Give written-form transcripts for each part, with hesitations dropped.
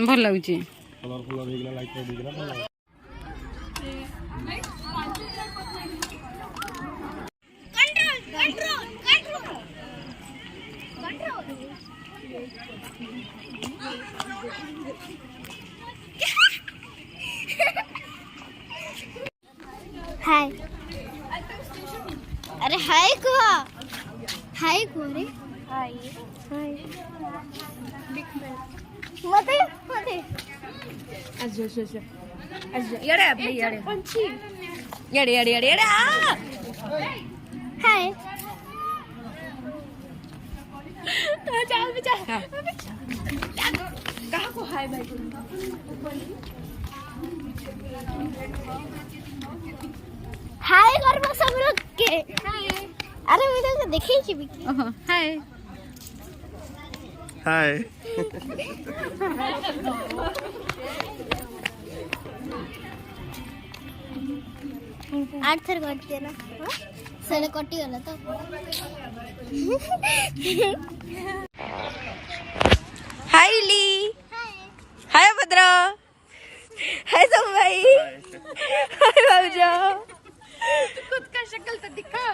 ଭଲ ଲାଗୁଛି। हाय अरे हाय कुआ हाय कुरे हाय हाय मते मते येडे आपले येडे पंछी येडे येडे येडे येडे हाय चल बेटा कहाँ को हाय भाई हाय करबो सब लोग के हाय अरे मैं तो देखै छी बिकी हाय हाय आर्थर कट देना सड़े कटी गला तो हाय ली हाय भद्र हाय सब भाई हाय बाबूजा खुद का शक्ल तो दिखा।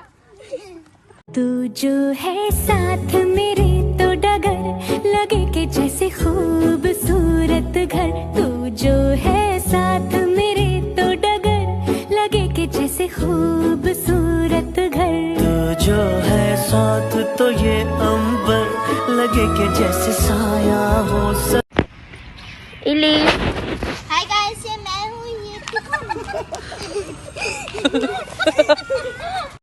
तू जो है साथ मेरे तो डगर लगे कि जैसे खूबसूरत घर। तू जो है साथ मेरे तो डगर लगे कि जैसे खूबसूरत घर। तू जो है साथ तो ये अंबर लगे कि जैसे साया हो इली हाय गाइस ये मैं हूँ ये